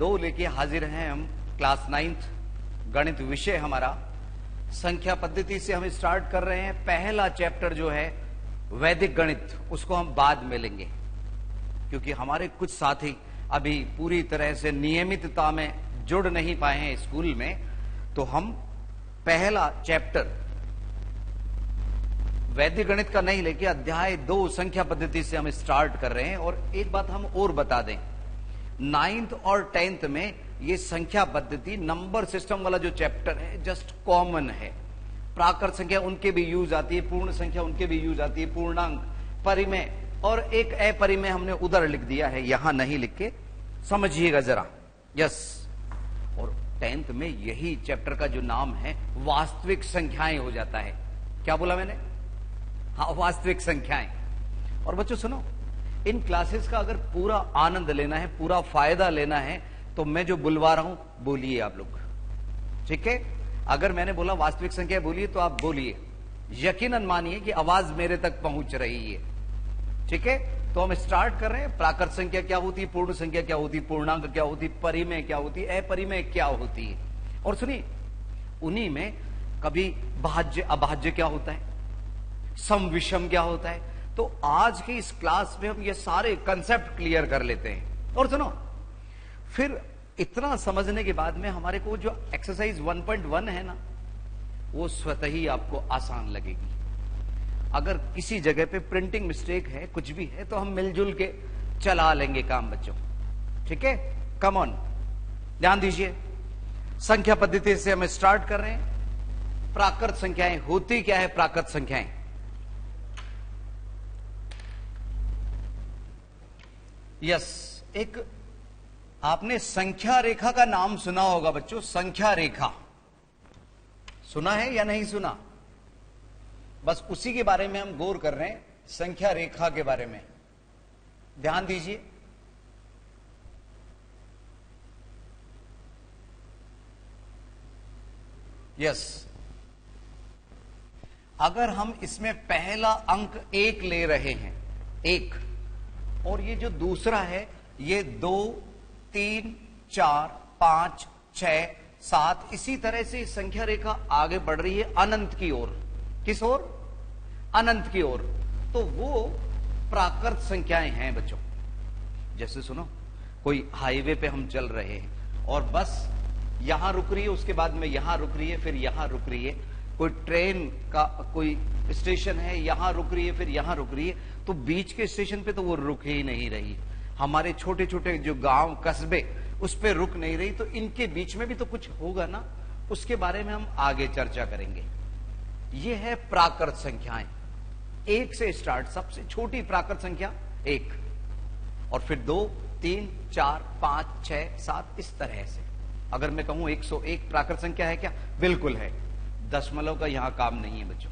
2 लेके हाजिर हैं हम। क्लास 9th गणित विषय हमारा संख्या पद्धति से हम स्टार्ट कर रहे हैं। पहला चैप्टर जो है वैदिक गणित, उसको हम बाद में लेंगे, क्योंकि हमारे कुछ साथी अभी पूरी तरह से नियमितता में जुड़ नहीं पाए हैं स्कूल में। तो हम पहला चैप्टर वैदिक गणित का नहीं लेके अध्याय 2 संख्या पद्धति से हम स्टार्ट कर रहे हैं। और एक बात हम और बता दें, 9th और 10th में ये संख्या पद्धति नंबर सिस्टम वाला जो चैप्टर है जस्ट कॉमन है। प्राकृत संख्या उनके भी यूज आती है, पूर्ण संख्या उनके भी यूज आती है, पूर्णांक, परिमेय और एक अपरिमेय हमने उधर लिख दिया है, यहां नहीं लिख के समझिएगा जरा। यस, और 10th में यही चैप्टर का जो नाम है वास्तविक संख्याएं हो जाता है। क्या बोला मैंने? हाँ, वास्तविक संख्याएं। और बच्चों सुनो, इन क्लासेस का अगर पूरा आनंद लेना है, पूरा फायदा लेना है, तो मैं जो बुलवा रहा हूं बोलिए आप लोग, ठीक है? अगर मैंने बोला वास्तविक संख्या बोलिए तो आप बोलिए, यकीनन मानिए कि आवाज मेरे तक पहुंच रही है, ठीक है? तो हम स्टार्ट कर रहे हैं। प्राकृत संख्या क्या होती है, पूर्ण संख्या क्या होती है, पूर्णांक क्या होती है, परिमेय क्या होती है, अपरिमेय क्या होती है। और सुनिए, उन्हीं में कभी भाज्य अभाज्य क्या होता है, सम विषम क्या होता है। तो आज की इस क्लास में हम ये सारे कंसेप्ट क्लियर कर लेते हैं। और सुनो, फिर इतना समझने के बाद में हमारे को जो एक्सरसाइज 1.1 है ना, वो स्वतः ही आपको आसान लगेगी। अगर किसी जगह पे प्रिंटिंग मिस्टेक है, कुछ भी है, तो हम मिलजुल के चला लेंगे काम बच्चों, ठीक है? कम ऑन, ध्यान दीजिए। संख्या पद्धति से हम स्टार्ट कर रहे हैं। प्राकृत संख्याएं होती क्या है? प्राकृत संख्याएं यस, एक आपने संख्या रेखा का नाम सुना होगा बच्चों। संख्या रेखा सुना है या नहीं सुना? बस उसी के बारे में हम गौर कर रहे हैं, संख्या रेखा के बारे में। ध्यान दीजिए, यस, अगर हम इसमें पहला अंक 1 ले रहे हैं, 1, और ये जो दूसरा है ये 2, 3, 4, 5, 6, 7, इसी तरह से संख्या रेखा आगे बढ़ रही है अनंत की ओर। किस ओर? अनंत की ओर। तो वो प्राकृत संख्याएं हैं बच्चों। जैसे सुनो, कोई हाईवे पे हम चल रहे हैं और बस यहां रुक रही है, उसके बाद में यहां रुक रही है, फिर यहां रुक रही है। कोई ट्रेन का कोई स्टेशन है, यहां रुक रही है, फिर यहां रुक रही है। तो बीच के स्टेशन पे तो वो रुक ही नहीं रही। हमारे छोटे छोटे जो गांव कस्बे, उस पे रुक नहीं रही। तो इनके बीच में भी तो कुछ होगा ना, उसके बारे में हम आगे चर्चा करेंगे। ये है प्राकृत संख्याएं। 1 से स्टार्ट, सबसे छोटी प्राकृत संख्या 1, और फिर 2, 3, 4, 5, 6, 7, इस तरह से। अगर मैं कहूं 101 प्राकृत संख्या है क्या? बिल्कुल है। दशमलव का यहां काम नहीं है बच्चों,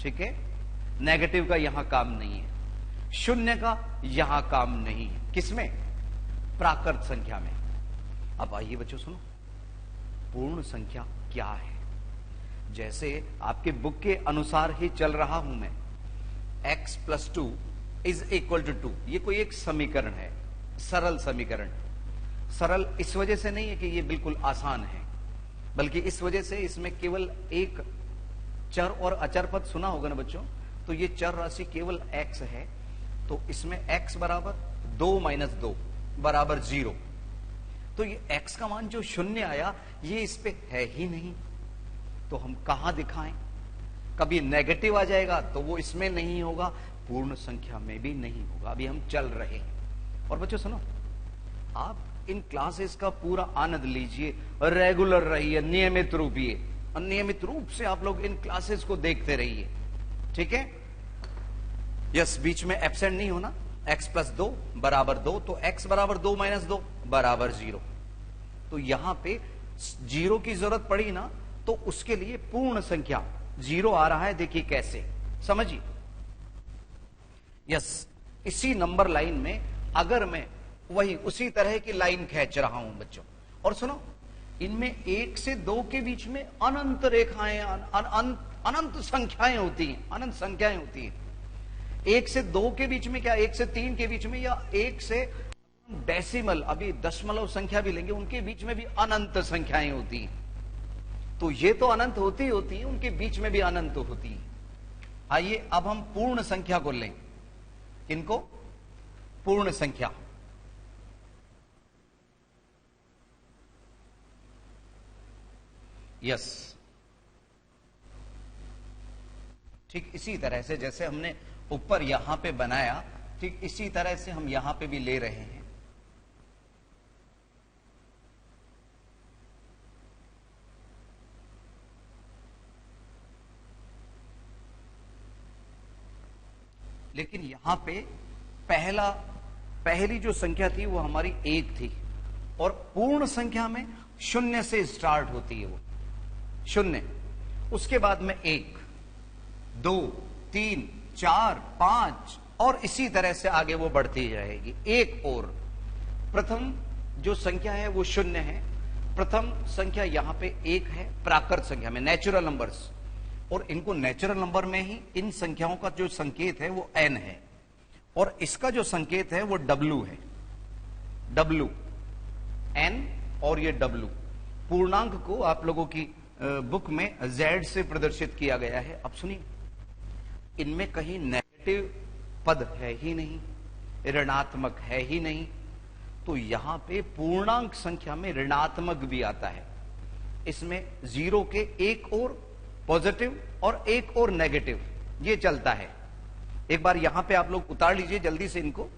ठीक है? नेगेटिव का यहां काम नहीं है, शून्य का यहां काम नहीं है। किसमें? प्राकृत संख्या में। अब आइए बच्चों सुनो, पूर्ण संख्या क्या है? जैसे आपके बुक के अनुसार ही चल रहा हूं मैं, x + 2 = 2। ये कोई एक समीकरण है, सरल समीकरण। सरल इस वजह से नहीं है कि ये बिल्कुल आसान है, बल्कि इस वजह से इसमें केवल एक चर और अचर पद सुना होगा ना बच्चों। तो ये चर राशि केवल x है, तो इसमें x = 2 - 2 = 0। तो ये x का मान जो 0 आया, ये इस पे है ही नहीं, तो हम कहां दिखाएं? कभी नेगेटिव आ जाएगा तो वो इसमें नहीं होगा, पूर्ण संख्या में भी नहीं होगा। अभी हम चल रहे हैं। और बच्चों सुनो, आप इन क्लासेस का पूरा आनंद लीजिए, रेगुलर रहिए, नियमित रूप से आप लोग इन क्लासेस को देखते रहिए, ठीक है? यस, बीच में एब्सेंट नहीं होना। x + 2 = 2, तो x = 2 - 2 = 0। तो यहां पे 0 की जरूरत पड़ी ना, तो उसके लिए पूर्ण संख्या 0 आ रहा है। देखिए कैसे, समझिए। यस, इसी नंबर लाइन में अगर मैं वही उसी तरह की लाइन खींच रहा हूं बच्चों, और सुनो, इनमें 1 से 2 के बीच में अनंत रेखाएं, अनंत संख्याएं होती हैं, अनंत संख्याएं होती हैं। 1 से 2 के बीच में क्या, 1 से 3 के बीच में, या 1 से डेसिमल, अभी दशमलव संख्या भी लेंगे, उनके बीच में भी अनंत संख्याएं होती हैं। तो ये तो अनंत होती होती है, उनके बीच में भी अनंत होती है। आइए अब हम पूर्ण संख्या को लें। किनको? पूर्ण संख्या। यस, ठीक इसी तरह से जैसे हमने ऊपर यहां पे बनाया, ठीक इसी तरह से हम यहां पे भी ले रहे हैं। लेकिन यहां पे पहली जो संख्या थी वो हमारी 1 थी, और पूर्ण संख्या में 0 से स्टार्ट होती है वो 0, उसके बाद में 1, 2, 3, 4, 5 और इसी तरह से आगे वो बढ़ती रहेगी। एक और प्रथम जो संख्या है वो 0 है, प्रथम संख्या यहां पे 1 है प्राकृत संख्या में, नेचुरल नंबर्स, और इनको नेचुरल नंबर में ही इन संख्याओं का जो संकेत है वो n है, और इसका जो संकेत है वो w है, w, n और ये w। पूर्णांक को आप लोगों की बुक में z से प्रदर्शित किया गया है। अब सुनिए, इनमें कहीं नेगेटिव पद है ही नहीं, ऋणात्मक है ही नहीं, तो यहां पे पूर्णांक संख्या में ऋणात्मक भी आता है। इसमें 0 के एक और पॉजिटिव और एक और नेगेटिव, ये चलता है। एक बार यहां पे आप लोग उतार लीजिए जल्दी से इनको।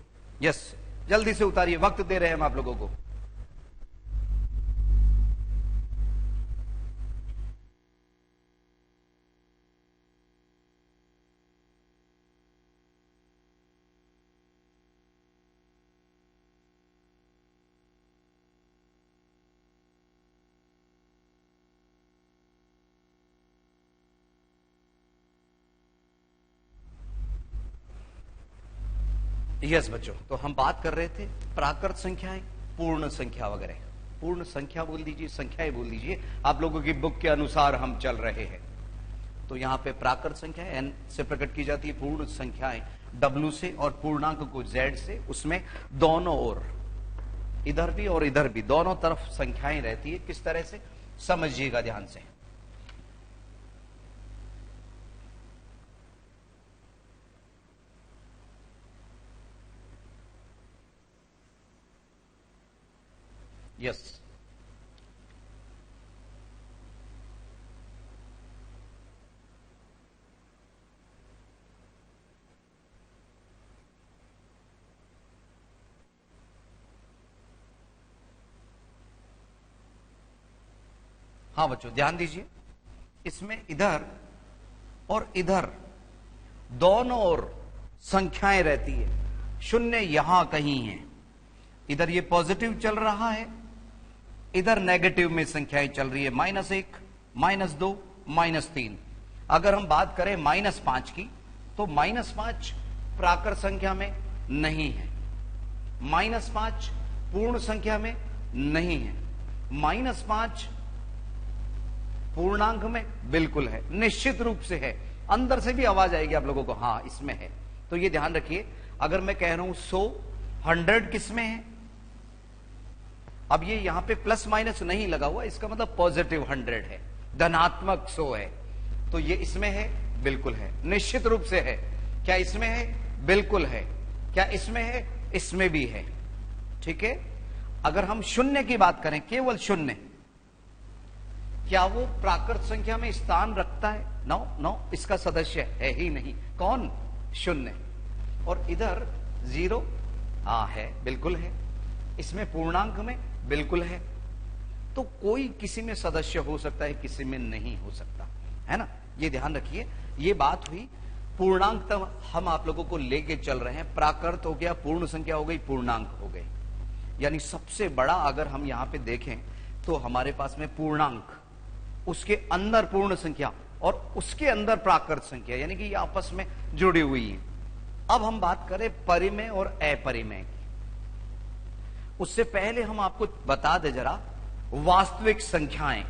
यस, जल्दी से उतारिए, वक्त दे रहे हैं हम आप लोगों को। यस बच्चों, तो हम बात कर रहे थे प्राकृत संख्याएं, पूर्ण संख्या वगैरह। पूर्ण संख्या बोल दीजिए, संख्याएं बोल दीजिए, आप लोगों की बुक के अनुसार हम चल रहे हैं। तो यहां पे प्राकृत संख्या n से प्रकट की जाती है, पूर्ण संख्याएं w से, और पूर्णांक को z से। उसमें दोनों ओर, इधर भी और इधर भी, दोनों तरफ संख्याएं रहती है। किस तरह से, समझिएगा ध्यान से। यस, हाँ बच्चों ध्यान दीजिए, इसमें इधर और इधर दोनों ओर संख्याएं रहती है। 0 यहां कहीं है, इधर ये पॉजिटिव चल रहा है, इधर नेगेटिव में संख्याएं चल रही है, -1, -2, -3। अगर हम बात करें -5 की, तो -5 प्राकृत संख्या में नहीं है, -5 पूर्ण संख्या में नहीं है, -5 पूर्णांक में बिल्कुल है, निश्चित रूप से है। अंदर से भी आवाज आएगी आप लोगों को, हाँ इसमें है। तो ये ध्यान रखिए, अगर मैं कह रहा हूं 100, 100 किसमें है? अब ये यहां पे प्लस माइनस नहीं लगा हुआ, इसका मतलब पॉजिटिव 100 है, धनात्मक 100 है। तो ये इसमें है, बिल्कुल है, निश्चित रूप से है। क्या इसमें है? बिल्कुल है। क्या इसमें है? इसमें भी है। ठीक है। अगर हम 0 की बात करें, केवल 0, क्या वो प्राकृत संख्या में स्थान रखता है? नो, इसका सदस्य है ही नहीं। कौन? 0। और इधर 0 है, बिल्कुल है। इसमें पूर्णांक में बिल्कुल है। तो कोई किसी में सदस्य हो सकता है, किसी में नहीं हो सकता, है ना। ये ध्यान रखिए। ये बात हुई पूर्णांक तक हम आप लोगों को लेके चल रहे हैं। प्राकृत हो गया, पूर्ण संख्या हो गई, पूर्णांक हो गए। यानी सबसे बड़ा अगर हम यहां पे देखें तो हमारे पास में पूर्णांक, उसके अंदर पूर्ण संख्या और उसके अंदर प्राकृत संख्या, यानी कि ये आपस में जुड़ी हुई है। अब हम बात करें परिमेय और अपरिमेय की। उससे पहले हम आपको बता दे जरा, वास्तविक संख्याएं,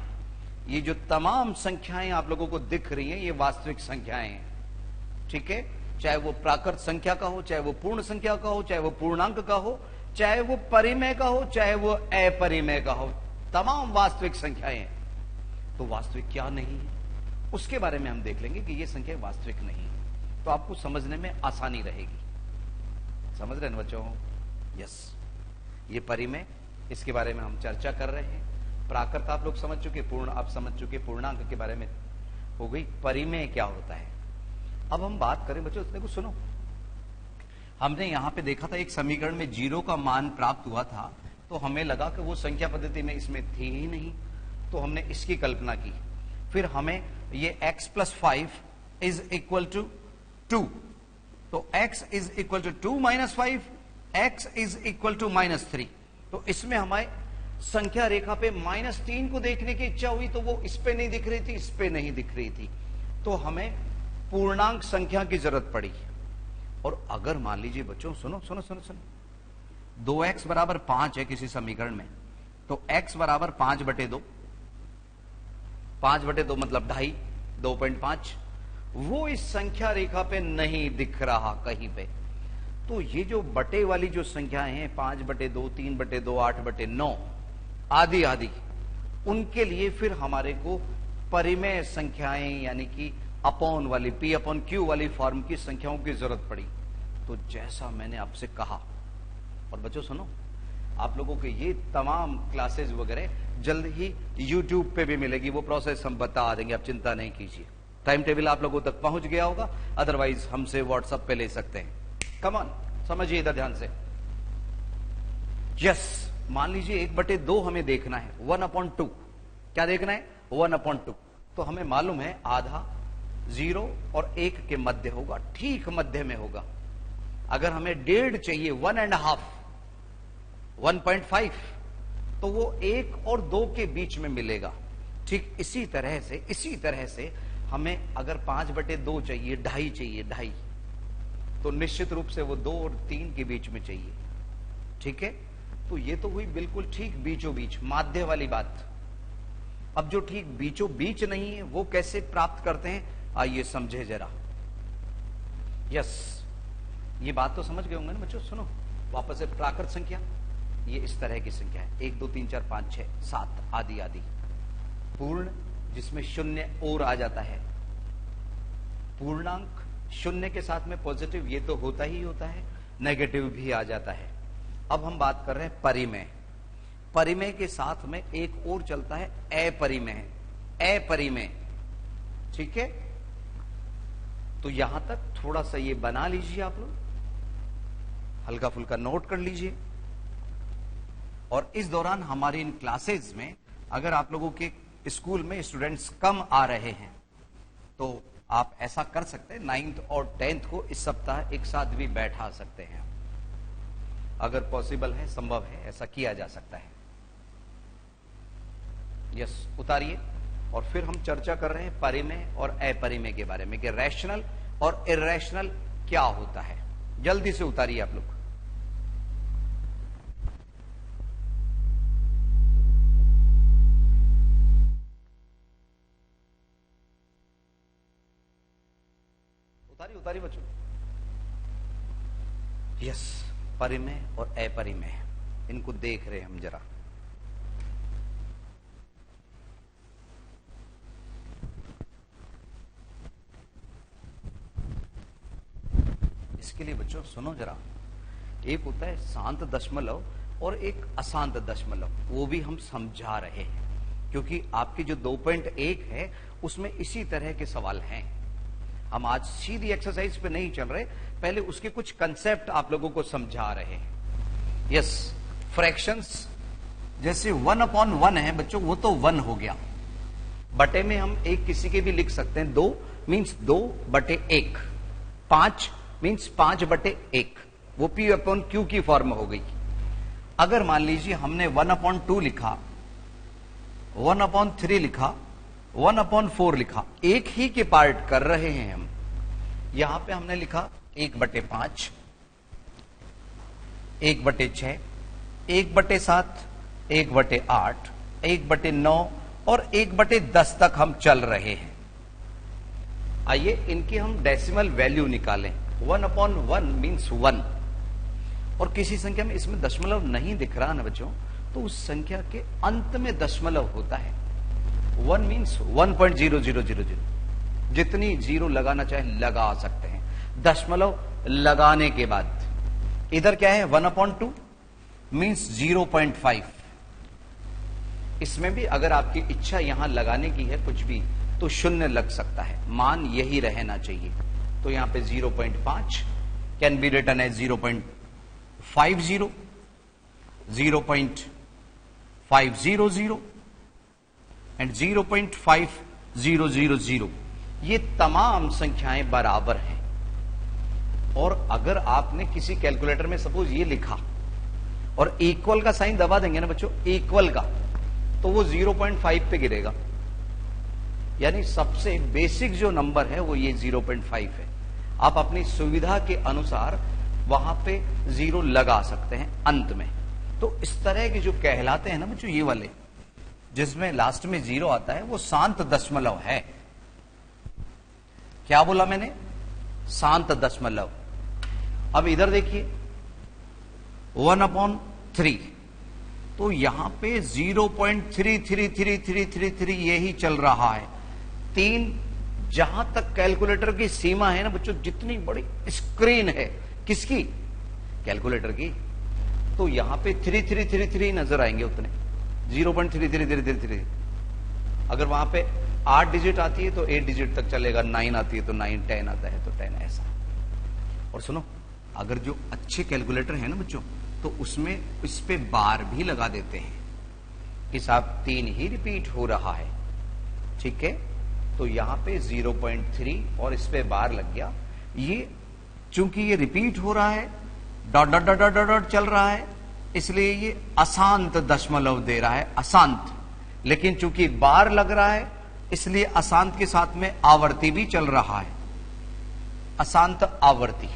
ये जो तमाम संख्याएं आप लोगों को दिख रही हैं, ये वास्तविक संख्याएं हैं। ठीक है। चाहे वो प्राकृत संख्या का हो, चाहे वो पूर्ण संख्या का हो, चाहे वो पूर्णांक का हो, चाहे वो परिमेय का हो चाहे वो अपरिमेय का हो, तमाम वास्तविक संख्याएं हैं। तो वास्तविक क्या नहीं है उसके बारे में हम देख लेंगे कि ये संख्या वास्तविक नहीं है, तो आपको समझने में आसानी रहेगी। समझ रहे हैं बच्चों? यस, ये परिमेय, इसके बारे में हम चर्चा कर रहे हैं। प्राकृत आप लोग समझ चुके, पूर्ण आप समझ चुके, पूर्णांक के बारे में हो गई। परिमेय क्या होता है अब हम बात करें बच्चों। देखो सुनो, हमने यहां पे देखा था एक समीकरण में 0 का मान प्राप्त हुआ था, तो हमें लगा कि वो संख्या पद्धति में इसमें थी ही नहीं, तो हमने इसकी कल्पना की। फिर हमें ये x + 5 इज इक्वल टू 2, तो x is equal to 2 - 5, x is equal to -3। तो इसमें हमारे संख्या रेखा पे -3 को देखने की इच्छा हुई, तो वो इस पे नहीं दिख रही थी, इस पे नहीं दिख रही थी, तो हमें पूर्णांक संख्या की जरूरत पड़ी। और अगर मान लीजिए बच्चों, सुनो सुनो सुनो सुनो, 2x = 5 है किसी समीकरण में, तो x = 5/2, 5/2 मतलब 2.5, 2.5, वो इस संख्या रेखा पे नहीं दिख रहा कहीं पे। तो ये जो बटे वाली जो संख्याएं हैं 5/2, 3/2, 8/9 आदि आदि, उनके लिए फिर हमारे को परिमेय संख्याएं यानी कि अपॉन वाली P/Q वाली फॉर्म की संख्याओं की जरूरत पड़ी। तो जैसा मैंने आपसे कहा, और बच्चों सुनो, आप लोगों के ये तमाम क्लासेस वगैरह जल्द ही YouTube पे भी मिलेगी, वो प्रोसेस हम बता देंगे, आप चिंता नहीं कीजिए। टाइम टेबल आप लोगों तक पहुंच गया होगा, अदरवाइज हमसे व्हाट्सएप पे ले सकते हैं। कम ऑन, समझिए इधर ध्यान से। यस, मान लीजिए 1/2 हमें देखना है, 1/2। क्या देखना है? 1/2। तो हमें मालूम है आधा 0 और 1 के मध्य होगा, ठीक मध्य में होगा। अगर हमें 1.5 चाहिए, 1.5, 1.5, तो वो 1 और 2 के बीच में मिलेगा। ठीक इसी तरह से हमें अगर 5/2 चाहिए, 2.5 चाहिए, 2.5, तो निश्चित रूप से वो 2 और 3 के बीच में चाहिए। ठीक है, तो ये तो हुई बिल्कुल ठीक बीचों बीच, माध्य वाली बात। अब जो ठीक बीचों बीच नहीं है वो कैसे प्राप्त करते हैं, आइए समझे जरा। यस, ये बात तो समझ गए होंगे ना बच्चों। सुनो वापस से, प्राकृत संख्या ये इस तरह की संख्या है, 1 2 3 4 5 6 7 आदि आदि। पूर्ण, जिसमें शून्य और आ जाता है। पूर्णांक शून्य के साथ में पॉजिटिव, ये तो होता ही होता है, नेगेटिव भी आ जाता है। अब हम बात कर रहे हैं परिमेय। परिमेय के साथ में एक और चलता है अपरिमेय, अपरिमेय। ठीक है, तो यहां तक थोड़ा सा ये बना लीजिए आप लोग, हल्का फुल्का नोट कर लीजिए। और इस दौरान हमारी इन क्लासेस में अगर आप लोगों के स्कूल में स्टूडेंट्स कम आ रहे हैं तो आप ऐसा कर सकते हैं, 9th और 10th को इस सप्ताह एक साथ भी बैठा सकते हैं। अगर पॉसिबल है, संभव है, ऐसा किया जा सकता है। यस, उतारिए। और फिर हम चर्चा कर रहे हैं परिमेय और अपरिमेय के बारे में कि रैशनल और इर्रेशनल क्या होता है। जल्दी से उतारिए आप लोग। उतारिए बच्चों। यस, परिमेय और अपरिमेय, इनको देख रहे हैं हम जरा। इसके लिए बच्चों सुनो जरा, एक होता है शांत दशमलव और एक अशांत दशमलव, वो भी हम समझा रहे हैं क्योंकि आपकी जो 2.1 है उसमें इसी तरह के सवाल हैं। हम आज सीधी एक्सरसाइज पे नहीं चल रहे, पहले उसके कुछ कंसेप्ट आप लोगों को समझा रहे हैं। यस, फ्रैक्शंस जैसे 1/1 है बच्चों, वो तो 1 हो गया। बटे में हम एक किसी के भी लिख सकते हैं, 2 मीन्स 2/1, 5 मीन्स 5/1, वो P/Q की फॉर्म हो गई। अगर मान लीजिए हमने 1/2 लिखा, 1/3 लिखा, 1/4 लिखा, एक ही के पार्ट कर रहे हैं हम। यहां पे हमने लिखा 1/5, 1/6, 1/7, 1/8, 1/9 और 1/10 तक हम चल रहे हैं। आइए इनकी हम डेसिमल वैल्यू निकालें। 1/1 मीन्स 1 और किसी संख्या में इसमें दशमलव नहीं दिख रहा ना बच्चों, तो उस संख्या के अंत में दशमलव होता है। 1 मीन्स 1.0000, जितनी जीरो लगाना चाहे लगा सकते हैं दशमलव लगाने के बाद। इधर क्या है 1/2 मीन्स 0.5। इसमें भी अगर आपकी इच्छा यहां लगाने की है कुछ भी तो शून्य लग सकता है, मान यही रहना चाहिए। तो यहां पे 0.5 can be written as 0.50, 0.500 and 0.5000। ये तमाम संख्याएं बराबर हैं। और अगर आपने किसी कैलकुलेटर में सपोज ये लिखा और इक्वल का साइन दबा देंगे ना बच्चों, इक्वल का, तो वो 0.5 पे गिरेगा। यानी सबसे बेसिक जो नंबर है वो ये 0.5 है। आप अपनी सुविधा के अनुसार वहां पे जीरो लगा सकते हैं अंत में। तो इस तरह के जो कहलाते हैं ना बच्चों ये वाले, जिसमें लास्ट में जीरो आता है, वो शांत दशमलव है। क्या बोला मैंने? शांत दशमलव। अब इधर देखिए 1/3, तो यहां पे 0.33333 यही चल रहा है। 3 जहां तक कैलकुलेटर की सीमा है ना बच्चों, जितनी बड़ी स्क्रीन है किसकी? कैलकुलेटर की, तो यहां पे 3333 नजर आएंगे उतने, 0.3333। अगर वहां पे 8 डिजिट आती है तो 8 डिजिट तक चलेगा, 9 आती है तो 9, 10 आता है तो 10, ऐसा। और सुनो, अगर जो अच्छे कैलकुलेटर है ना बच्चों, तो उसमें इस पे बार भी लगा देते हैं कि साहब 3 ही रिपीट हो रहा है, ठीक है। तो यहां पे 0.3 और इस पे बार लग गया। ये चूंकि ये रिपीट हो रहा है, dot dot dot dot dot चल रहा है, इसलिए ये अशांत दशमलव दे रहा है, अशांत। लेकिन चूंकि बार लग रहा है इसलिए अशांत के साथ में आवर्ती भी चल रहा है, अशांत आवर्ती।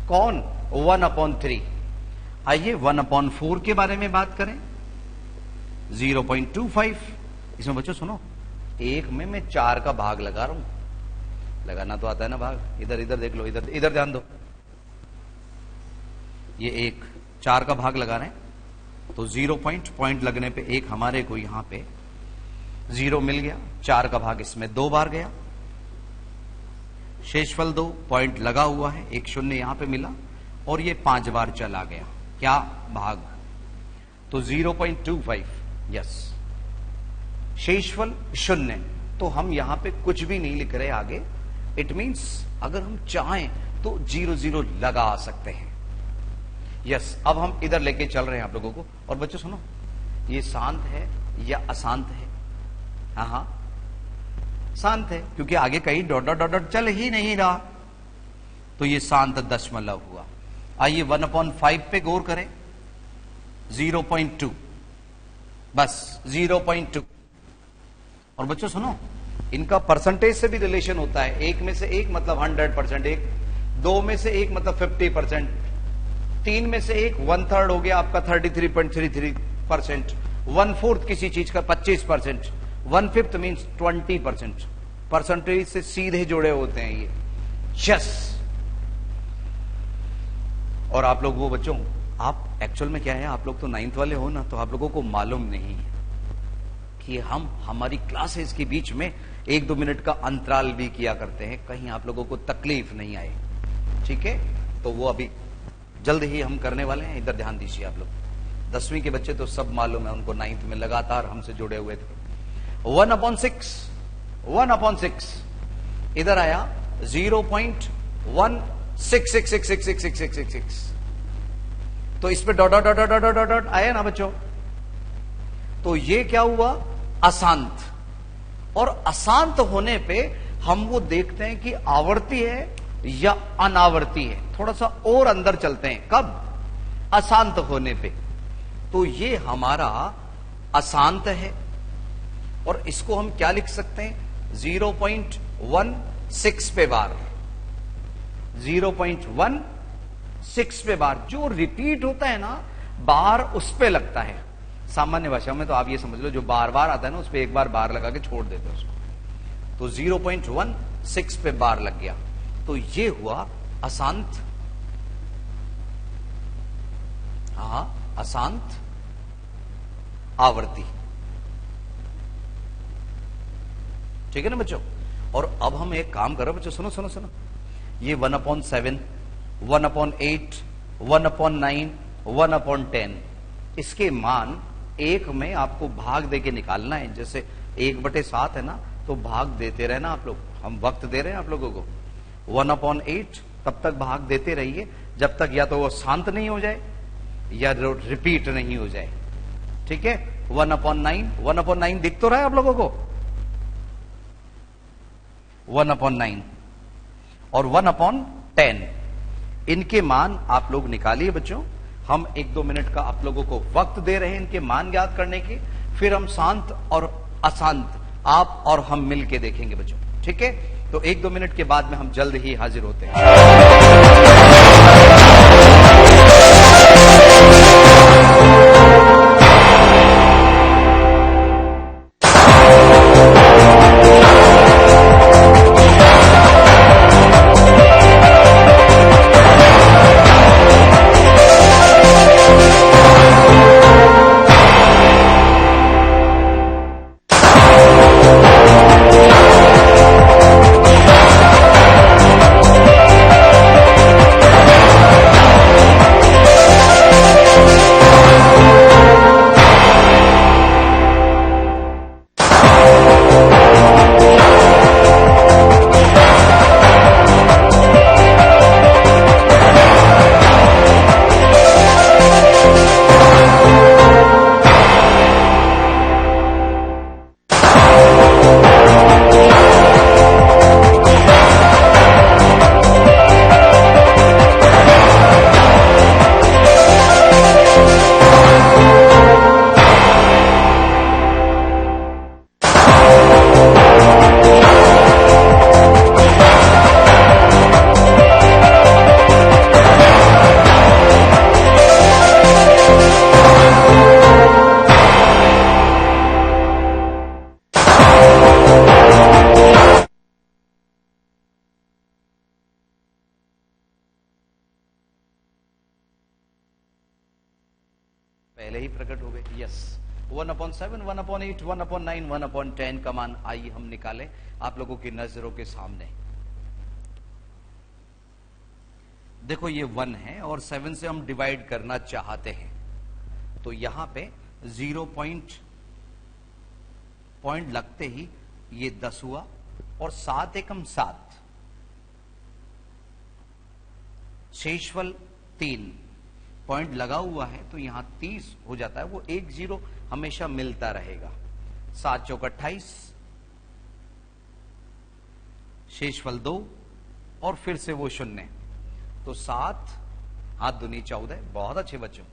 कौन? 1/3। आइए 1/4 के बारे में बात करें। 0.25। इसमें बच्चों सुनो, एक में मैं 4 का भाग लगा रहा हूं, लगाना तो आता है ना भाग। इधर इधर देख लो, इधर इधर ध्यान दो। ये एक 4 का भाग लगा रहे हैं, तो 0 पॉइंट लगने पे एक हमारे को यहां पे 0 मिल गया। 4 का भाग इसमें 2 बार गया, शेषफल 2, पॉइंट लगा हुआ है, एक शून्य यहां पे मिला और ये 5 बार चला गया। क्या भाग? तो 0.25, यस। शेषफल 0, तो हम यहां पे कुछ भी नहीं लिख रहे आगे। इट मींस अगर हम चाहें तो 0 लगा सकते हैं, यस। अब हम इधर लेके चल रहे हैं आप लोगों को। और बच्चों सुनो, ये शांत है या अशांत है? हाँ, शांत है, क्योंकि आगे कहीं डॉट डॉट डॉट चल ही नहीं रहा, तो ये शांत दशमलव हुआ। आइए 1/5 पे गौर करें। 0.2, बस 0.2। और बच्चों सुनो, इनका परसेंटेज से भी रिलेशन होता है। 1 में से 1 मतलब 100%, 2 में से 1 मतलब 50%, 3 में से 1 1/3 हो गया आपका 33.33%, 1/4 किसी चीज का 25%, 1/5 मीन्स 20%। परसेंटेज से सीधे जुड़े होते हैं ये, यस। और आप लोग वो बच्चों, आप एक्चुअल में क्या है, आप लोग तो 9th वाले हो ना, तो आप लोगों को मालूम नहीं है कि हम हमारी क्लासेस के बीच में 1-2 मिनट का अंतराल भी किया करते हैं, कहीं आप लोगों को तकलीफ नहीं आए, ठीक है। तो वो अभी जल्द ही हम करने वाले हैं, इधर ध्यान दीजिए आप लोग। 10वीं के बच्चे तो सब मालूम है, उनको 9th में लगातार हमसे जुड़े हुए थे। 1/6 इधर आया 0.166666666। तो इस पे dot dot dot dot dot dot आया ना बच्चों, तो ये क्या हुआ? अशांत। और अशांत होने पे हम वो देखते हैं कि आवर्ती है या अनावर्ती है। थोड़ा सा और अंदर चलते हैं, कब? अशांत होने पे। तो ये हमारा अशांत है, और इसको हम क्या लिख सकते हैं? 0.16 पे बार, 0.16 पे बार। जो रिपीट होता है ना बार, उस पे लगता है। सामान्य भाषा में तो आप ये समझ लो, जो बार बार आता है ना, उस पे एक बार बार लगा के छोड़ देते हैं उसको। तो 0.16 पे बार लग गया, तो ये हुआ अशांत हाँ, अशांत आवर्ती। ठीक है ना बच्चों। और अब हम एक काम करो बच्चों, सुनो सुनो सुनो, ये 1/7, 1/8, 1/9, 1/10, इसके मान एक में आपको भाग देके निकालना है। जैसे 1/7 है ना, तो भाग देते रहना आप लोग, हम वक्त दे रहे हैं आप लोगों को। 1/8 तब तक भाग देते रहिए जब तक या तो वो शांत नहीं हो जाए या रिपीट नहीं हो जाए। ठीक है, 1/9, 1/9 दिख तो रहा है आप लोगों को, 1/9 और 1/10, इनके मान आप लोग निकालिए बच्चों। हम 1-2 मिनट का आप लोगों को वक्त दे रहे हैं इनके मान ज्ञात करने की, फिर हम शांत और अशांत आप और हम मिल के देखेंगे बच्चों। ठीक है, तो 1-2 मिनट के बाद में हम जल्द ही हाजिर होते हैं। पहले ही प्रकट हो गए। यस, 1/7, 1/8, 1/9, 1/10 का मान आइए हम निकालें आप लोगों की नजरों के सामने। देखो ये 1 है और 7 से हम डिवाइड करना चाहते हैं, तो यहां पे 0 पॉइंट लगते ही ये 10 हुआ और 7 एकम 7, शेषफल 3 पॉइंट लगा हुआ है तो यहां 30 हो जाता है। वो 1 0 हमेशा मिलता रहेगा। 7 चौक 28, शेषफल 2 और फिर से वो 0, तो 7 हाथ दुनी 14। बहुत अच्छे बच्चों,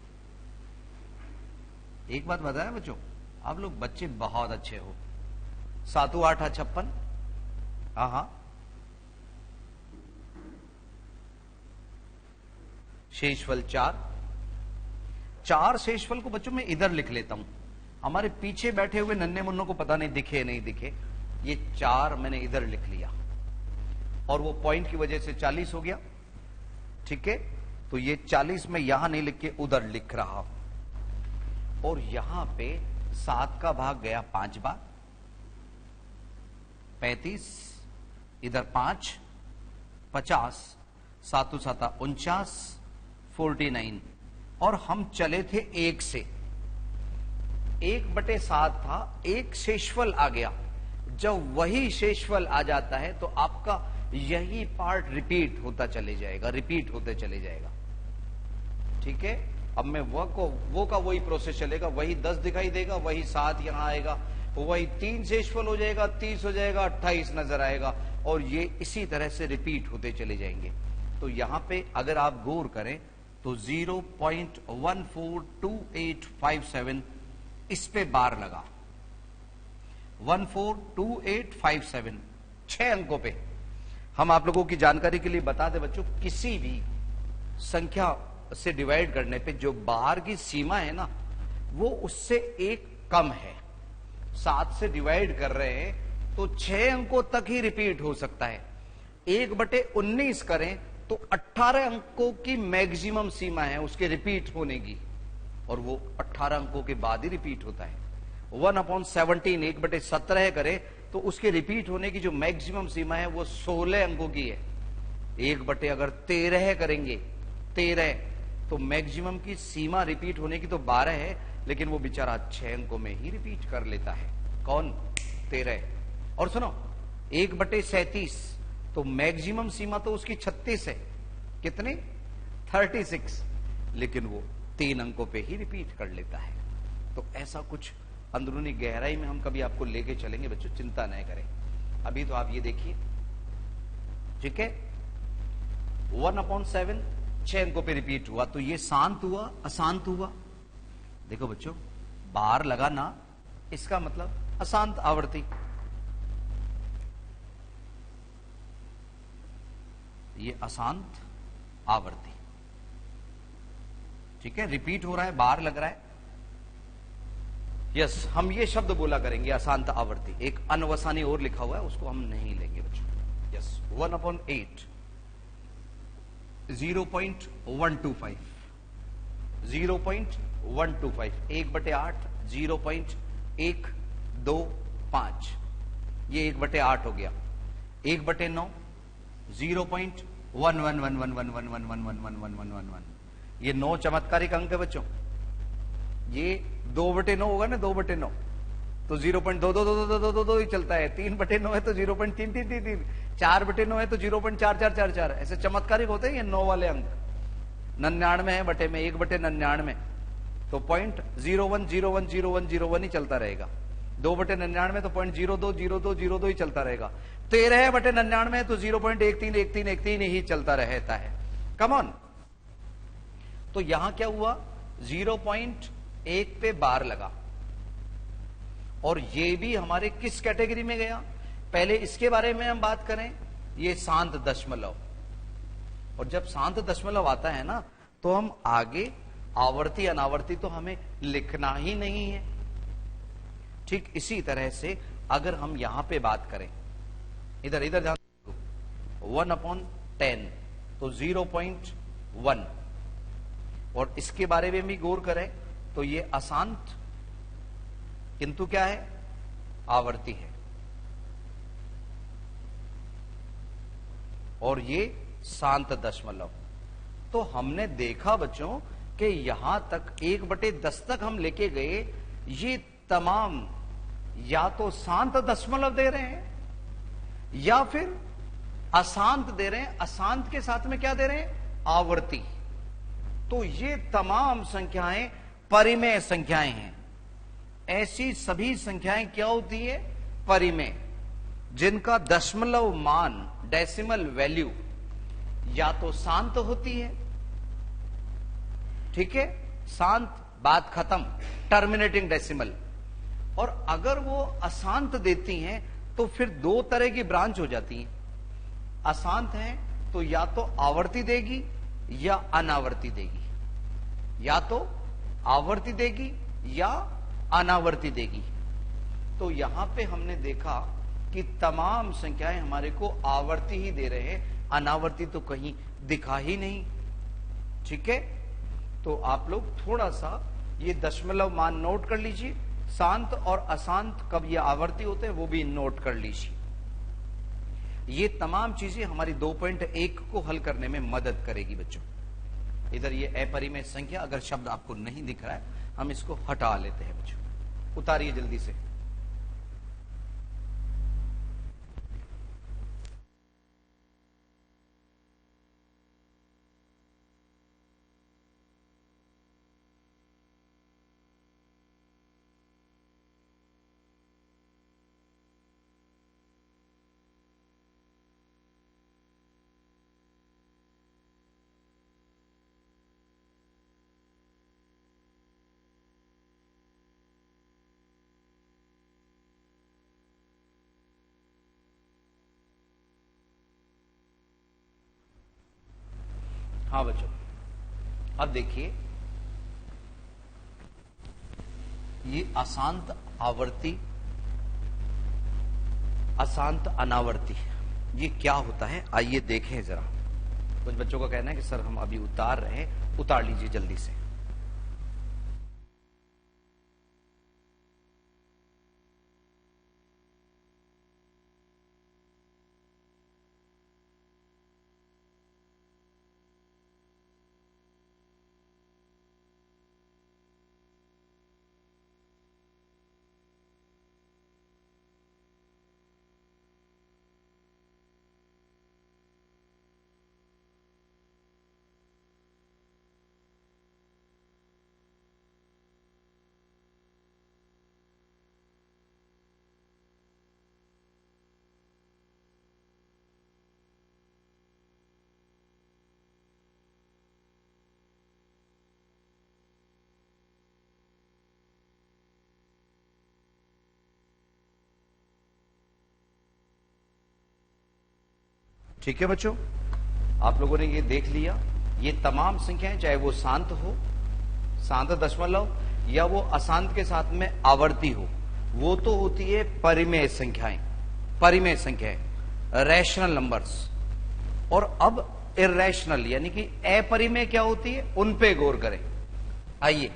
एक बात बताया बच्चों, आप लोग बच्चे बहुत अच्छे हो। 7 8 56, हाँ, शेषफल 4 शेषफल को बच्चों मैं इधर लिख लेता हूं, हमारे पीछे बैठे हुए नन्हे मुन्नों को पता नहीं दिखे नहीं दिखे, ये 4 मैंने इधर लिख लिया और वो पॉइंट की वजह से 40 हो गया। ठीक है, तो ये 40 में यहां नहीं लिख के उधर लिख रहा हूं और यहां पे 7 का भाग गया 5 बार, 35, इधर 5, 50, 7 7 49, 49 और हम चले थे 1 से, 1/7 था, 1 शेषफल आ गया। जब वही शेषफल आ जाता है तो आपका यही पार्ट रिपीट होता चले जाएगा, रिपीट होते चले जाएगा। ठीक है, अब मैं वो का वही प्रोसेस चलेगा, वही 10 दिखाई देगा, वही 7 यहां आएगा, वही 3 शेषफल हो जाएगा, 30 हो जाएगा, 28 नजर आएगा और ये इसी तरह से रिपीट होते चले जाएंगे। तो यहां पे अगर आप गौर करें तो 0.142857 इस पे बार लगा, 142857 6 अंकों पे। हम आप लोगों की जानकारी के लिए बता दें बच्चों, किसी भी संख्या से डिवाइड करने पे जो बाहर की सीमा है ना, वो उससे 1 कम है। 7 से डिवाइड कर रहे हैं तो 6 अंकों तक ही रिपीट हो सकता है। 1/19 करें तो 18 अंकों की मैक्सिमम सीमा है उसके रिपीट होने की। और वो 18 अंकों के बाद ही रिपीट होता है। 1/17 1/17 करे तो उसके रिपीट होने की जो मैक्सिमम सीमा है वो 16 अंकों की है। 1/13 करेंगे 13 तो मैक्सिमम की सीमा रिपीट होने की तो 12 है, लेकिन वो बेचारा 6 अंकों में ही रिपीट कर लेता है। कौन? 13। और सुनो 1/37 तो मैक्सिमम सीमा तो उसकी 36 है। कितने? 36, लेकिन वो 3 अंकों पे ही रिपीट कर लेता है। तो ऐसा कुछ अंदरूनी गहराई में हम कभी आपको लेके चलेंगे बच्चों, चिंता नहीं करें। अभी तो आप ये देखिए, ठीक है, 1/7 6 अंकों पे रिपीट हुआ, तो ये शांत हुआ अशांत हुआ? देखो बच्चों, बार लगा ना, इसका मतलब अशांत आवर्ती। ये अशांत आवर्ती, ठीक है, रिपीट हो रहा है, बार लग रहा है। यस, हम ये शब्द बोला करेंगे अशांत आवर्ती। एक अनवसानी और लिखा हुआ है, उसको हम नहीं लेंगे बच्चों। यस, 1/8 0.125 0.125 1/8 0.125, ये 1/8 हो गया। 1/9 0.11111111111, ये 9 चमत्कारिक अंक है बच्चों। ये 2/9 होगा ना, 2/9 तो 0.222222 ही चलता है। 3/9 है तो 0.333, 4/9 है तो 0.4444, ऐसे चमत्कारिक होते हैं ये 9 वाले अंक। 99 है बटे में 1/99 तो 0.01010101 ही चलता रहेगा। 2/99 तो 0.020202 ही चलता रहेगा। 13/99 है तो 0.131313 ही चलता रहता है। Come on. तो यहां क्या हुआ? 0.1 पे बार लगा, और ये भी हमारे किस कैटेगरी में गया? पहले इसके बारे में हम बात करें, ये शांत दशमलव। और जब शांत दशमलव आता है ना, तो हम आगे आवर्ती अनावर्ती तो हमें लिखना ही नहीं है। ठीक इसी तरह से अगर हम यहां पे बात करें, इधर इधर ध्यान, 1/10 तो 0.1, और इसके बारे में भी गौर करें तो ये अशांत किंतु क्या है? आवर्ती है। और ये शांत दशमलव। तो हमने देखा बच्चों कि यहां तक 1/10 तक हम लेके गए, ये तमाम या तो शांत दशमलव दे रहे हैं या फिर अशांत दे रहे हैं। अशांत के साथ में क्या दे रहे हैं? आवर्ती। तो ये तमाम संख्याएं परिमेय संख्याएं हैं। ऐसी सभी संख्याएं क्या होती है? परिमेय, जिनका दशमलव मान, डेसिमल वैल्यू, या तो शांत होती है, ठीक है, शांत, बात खत्म, टर्मिनेटिंग डेसिमल। और अगर वो अशांत देती हैं तो फिर दो तरह की ब्रांच हो जाती हैं। अशांत है तो या तो आवर्ती देगी या अनावर्ती देगी, या तो आवर्ती देगी या अनावर्ती देगी। तो यहां पे हमने देखा कि तमाम संख्याएं हमारे को आवर्ती ही दे रहे हैं, अनावर्ती तो कहीं दिखा ही नहीं। ठीक है, तो आप लोग थोड़ा सा ये दशमलव मान नोट कर लीजिए। शांत और अशांत कब ये आवर्ती होते हैं वो भी नोट कर लीजिए। ये तमाम चीजें हमारी 2.1 को हल करने में मदद करेगी बच्चों। इधर ये अपरिमेय संख्या, अगर शब्द आपको नहीं दिख रहा है हम इसको हटा लेते हैं बच्चों। उतारिए जल्दी से। हाँ बच्चों, अब देखिए ये अशांत आवर्ती, अशांत अनावर्ती, ये क्या होता है आइए देखें जरा। कुछ बच्चों का कहना है कि सर हम अभी उतार रहे हैं, उतार लीजिए जल्दी से। ठीक है बच्चों, आप लोगों ने ये देख लिया, ये तमाम संख्याएं चाहे वो शांत हो, शांत दशमलव, या वो अशांत के साथ में आवर्ती हो, वो तो होती है परिमेय संख्याएं, परिमेय संख्याएं, रैशनल नंबर्स। और अब इर्रेशनल यानी कि अपरिमेय क्या होती है, उन पे गौर करें। आइए,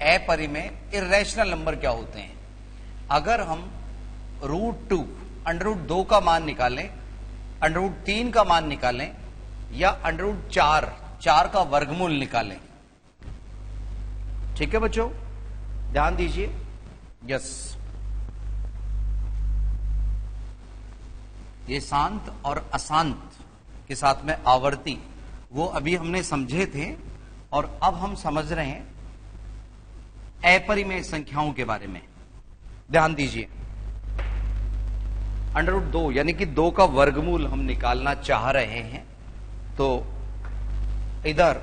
अपरिमेय इर्रेशनल नंबर क्या होते हैं? अगर हम √2 √2 का मान निकालें, √3 का मान निकालें, या √4 4 का वर्गमूल निकालें, ठीक है बच्चों, ध्यान दीजिए। यस, ये शांत और अशांत के साथ में आवर्ती, वो अभी हमने समझे थे, और अब हम समझ रहे हैं अपरिमेय संख्याओं के बारे में। ध्यान दीजिए, √2 यानी कि 2 का वर्गमूल हम निकालना चाह रहे हैं, तो इधर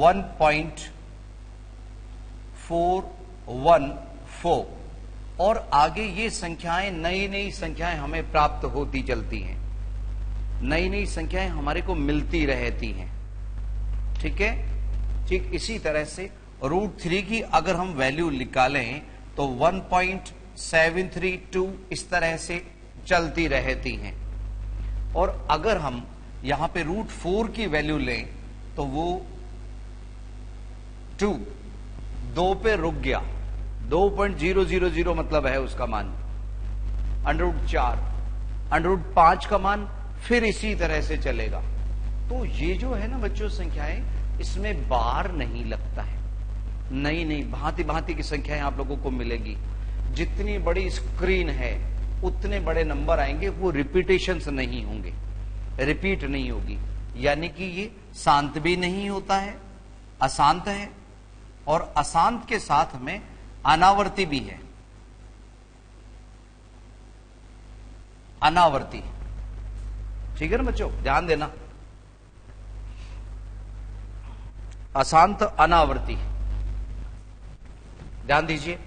1.414 और आगे ये संख्याएं, नई नई संख्याएं हमें प्राप्त होती चलती हैं, नई नई संख्याएं हमारे को मिलती रहती हैं। ठीक है, ठीक इसी तरह से √3 की अगर हम वैल्यू निकालें तो 1.732 इस तरह से चलती रहती हैं। और अगर हम यहां पे √4 की वैल्यू लें तो वो 2 पे रुक गया, 2.000 मतलब है उसका मान। √4, √5 का मान फिर इसी तरह से चलेगा। तो ये जो है ना बच्चों संख्याएं, इसमें बार नहीं लगता है, नई नई भांति भांति की संख्याएं आप लोगों को मिलेगी। जितनी बड़ी स्क्रीन है उतने बड़े नंबर आएंगे, वो रिपीटेशंस नहीं होंगे, रिपीट नहीं होगी। यानी कि ये शांत भी नहीं होता है, अशांत है, और अशांत के साथ में अनावर्ती भी है, अनावर्ती। ठीक है ना बच्चों, ध्यान देना, अशांत अनावर्ती, ध्यान दीजिए।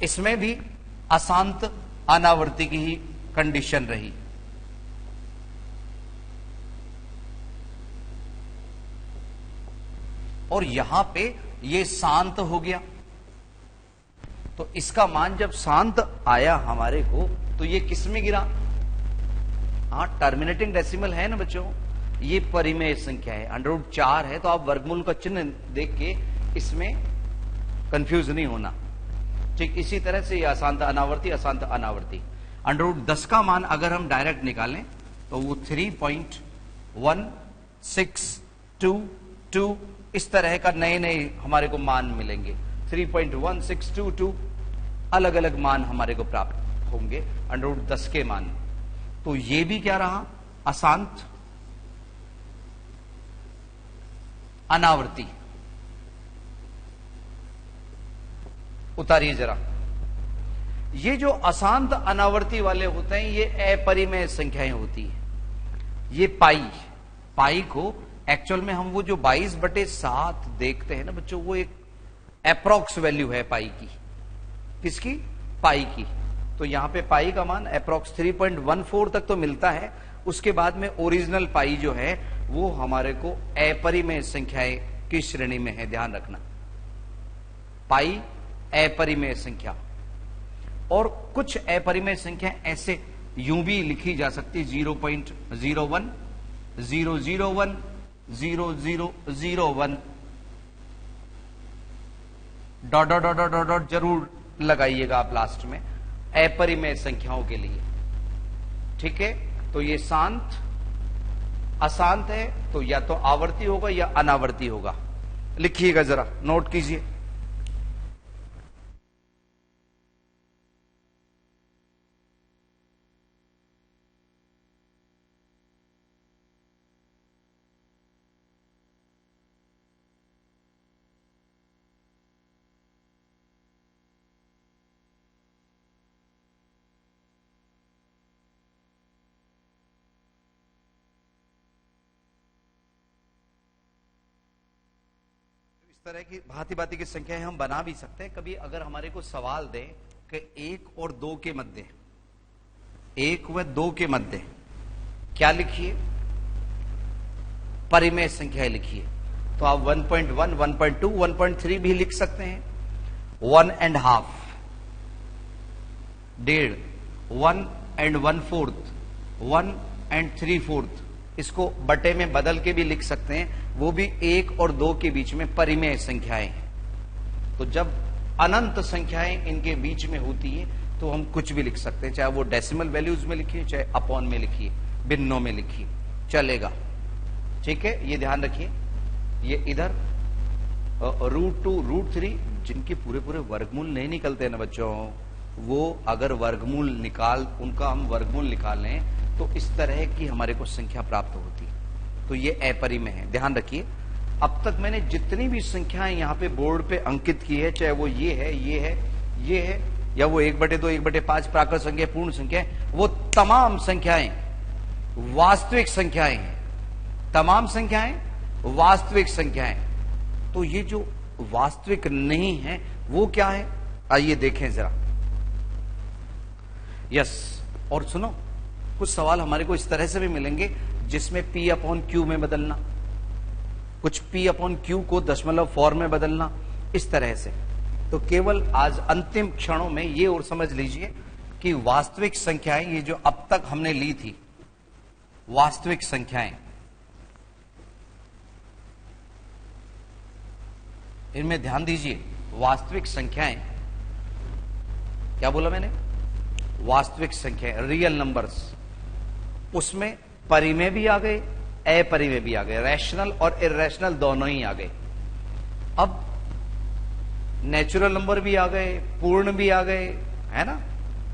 इसमें भी अशांत अनावर्ती की ही कंडीशन रही। और यहां पे ये शांत हो गया, तो इसका मान जब शांत आया हमारे को, तो ये किस में गिरा? हाँ, टर्मिनेटिंग डेसिमल है ना बच्चों, ये परिमेय संख्या है, √4 है, तो आप वर्गमूल का चिन्ह देख के इसमें कंफ्यूज नहीं होना। ठीक इसी तरह से ये अशांत अनावर्ती, अशांत अनावर्ती। √10 का मान अगर हम डायरेक्ट निकालें तो वो 3.1622 इस तरह का नए नए हमारे को मान मिलेंगे। 3.1622 अलग अलग मान हमारे को प्राप्त होंगे √10 के मान। तो ये भी क्या रहा? अशांत अनावर्ती। उतारिए जरा, ये जो अशांत अनावर्ती वाले होते हैं ये अपरिमेय संख्याएं होती है। ये पाई को एक्चुअल में हम वो जो 22/7 देखते हैं ना बच्चों, वो एक अप्रोक्स वैल्यू है पाई की। किसकी? पाई की। तो यहां पे पाई का मान अप्रोक्स 3.14 तक तो मिलता है, उसके बाद में ओरिजिनल पाई जो है वो हमारे को अपरिमेय संख्याएं की श्रेणी में है, ध्यान रखना। पाई अपरिमेय संख्या। और कुछ अपरिमेय संख्या ऐसे यूं भी लिखी जा सकती, 0.01 001 0001 dot dot dot dot dot जरूर लगाइएगा आप लास्ट में, अपरिमेय संख्याओं के लिए। ठीक है, तो ये शांत अशांत है, तो या तो आवर्ती होगा या अनावर्ती होगा। लिखिएगा जरा, नोट कीजिए। तरह की भांति भांति की संख्याएं हम बना भी सकते हैं। कभी अगर हमारे को सवाल दें कि 1 और 2 के मध्य, 1 व 2 के मध्य क्या लिखिए, परिमेय संख्याएं लिखिए, तो आप 1.1, 1.2, 1.3 भी लिख सकते हैं। 1.5, 1.5, 1 and 1/4, 1 and 3/4, इसको बटे में बदल के भी लिख सकते हैं। वो भी 1 और 2 के बीच में परिमेय संख्याएं हैं। तो जब अनंत संख्याएं इनके बीच में होती है तो हम कुछ भी लिख सकते हैं, चाहे वो डेसिमल वैल्यूज में लिखिए, चाहे अपॉन में लिखिए, भिन्नों में लिखिए, चलेगा। ठीक है, ये ध्यान रखिए। ये इधर √2, √3, जिनके पूरे पूरे वर्गमूल नहीं निकलते हैं ना बच्चों, वो अगर वर्गमूल उनका हम वर्गमूल निकाल लें तो इस तरह की हमारे को संख्या प्राप्त होती है। तो ये अपरिमेय है, ध्यान रखिए। अब तक मैंने जितनी भी संख्याएं यहाँ पे बोर्ड पे अंकित की है, चाहे वो ये है, ये है, ये है, या वो 1/2, 1/5 प्राकृत संख्या, पूर्ण संख्या, वो तमाम संख्याएं वास्तविक संख्याएं हैं। तमाम संख्याएं वास्तविक संख्याएं। तो ये जो वास्तविक नहीं है वो क्या है, आइए देखें जरा। यस, और सुनो, कुछ सवाल हमारे को इस तरह से भी मिलेंगे जिसमें P/Q में बदलना, कुछ P/Q को दशमलव फॉर्म में बदलना, इस तरह से। तो केवल आज अंतिम क्षणों में ये और समझ लीजिए कि वास्तविक संख्याएं, ये जो अब तक हमने ली थी वास्तविक संख्याएं, इनमें ध्यान दीजिए। वास्तविक संख्याएं, क्या बोला मैंने, वास्तविक संख्याएं, रियल नंबर्स, उसमें परिमेय भी आ गए, अपरिमेय भी आ गए, रैशनल और इर्रेशनल दोनों ही आ गए। अब नेचुरल नंबर भी आ गए, पूर्ण भी आ गए, है ना,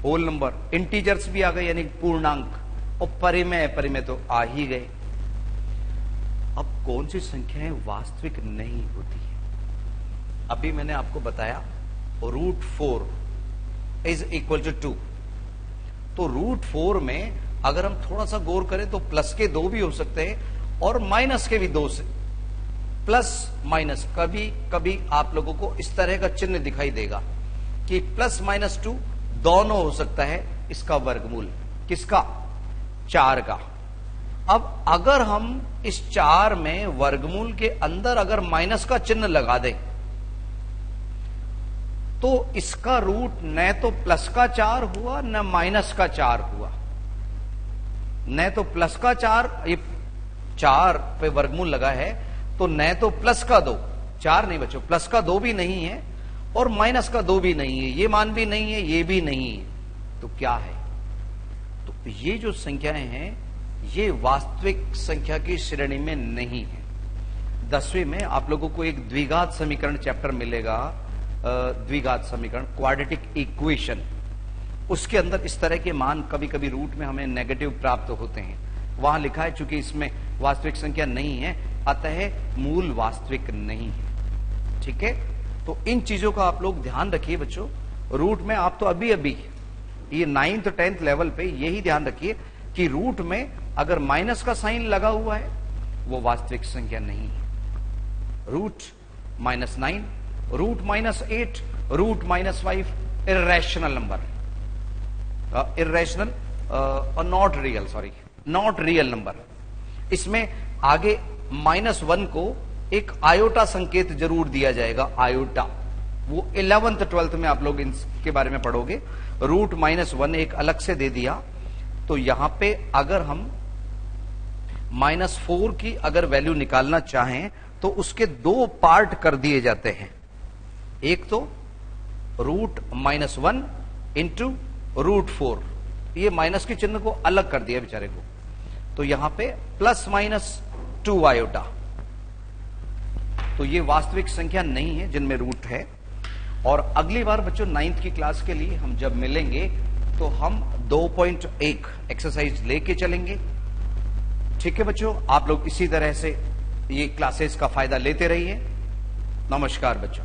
होल नंबर, इंटीजर्स भी आ गए यानी पूर्णांक, और परिमेय अपरिमेय तो आ ही गए। अब कौन सी संख्याएं वास्तविक नहीं होती है? अभी मैंने आपको बताया √4 = 2। तो √4 में अगर हम थोड़ा सा गौर करें तो प्लस के 2 भी हो सकते हैं और माइनस के भी 2 से, प्लस माइनस। कभी कभी आप लोगों को इस तरह का चिन्ह दिखाई देगा कि +-2 दोनों हो सकता है इसका वर्गमूल। किसका? 4 का। अब अगर हम इस 4 में वर्गमूल के अंदर अगर माइनस का चिन्ह लगा दें तो इसका रूट न तो प्लस का 4 हुआ न माइनस का 4 हुआ, न तो प्लस का 4, ये 4 पे वर्गमूल लगा है तो न तो प्लस का 2, 4 नहीं बच्चों, प्लस का 2 भी नहीं है और माइनस का 2 भी नहीं है, ये मान भी नहीं है, ये भी नहीं है, तो क्या है? तो ये जो संख्याएं हैं ये वास्तविक संख्या की श्रेणी में नहीं है। 10वीं में आप लोगों को एक द्विघात समीकरण चैप्टर मिलेगा, द्विघात समीकरण, क्वाड्रेटिक इक्वेशन। उसके अंदर इस तरह के मान कभी कभी रूट में हमें नेगेटिव प्राप्त होते हैं। वहां लिखा है चूंकि इसमें वास्तविक संख्या नहीं है अतः मूल वास्तविक नहीं है। ठीक है, तो इन चीजों का आप लोग ध्यान रखिए बच्चों। रूट में आप तो अभी अभी ये 9th 10th लेवल पे यही ध्यान रखिए कि रूट में अगर माइनस का साइन लगा हुआ है वो वास्तविक संख्या नहीं है। Root -9, root -8, root -5 irrational number, irrational और not real, sorry not real number. इसमें आगे -1 को एक आयोटा संकेत जरूर दिया जाएगा, आयोटा, वो 11th 12th में आप लोग इनके बारे में पढ़ोगे। रूट -1 एक अलग से दे दिया, तो यहां पे अगर हम -4 की अगर वैल्यू निकालना चाहें तो उसके 2 पार्ट कर दिए जाते हैं। एक तो रूट -1 इंटू √4, ये माइनस के चिन्ह को अलग कर दिया बेचारे को, तो यहां पे +-2 आयोटा। तो ये वास्तविक संख्या नहीं है जिनमें रूट है। और अगली बार बच्चों 9th की क्लास के लिए हम जब मिलेंगे तो हम 2.1 एक्सरसाइज लेके चलेंगे। ठीक है बच्चों, आप लोग इसी तरह से ये क्लासेस का फायदा लेते रहिए। नमस्कार बच्चों।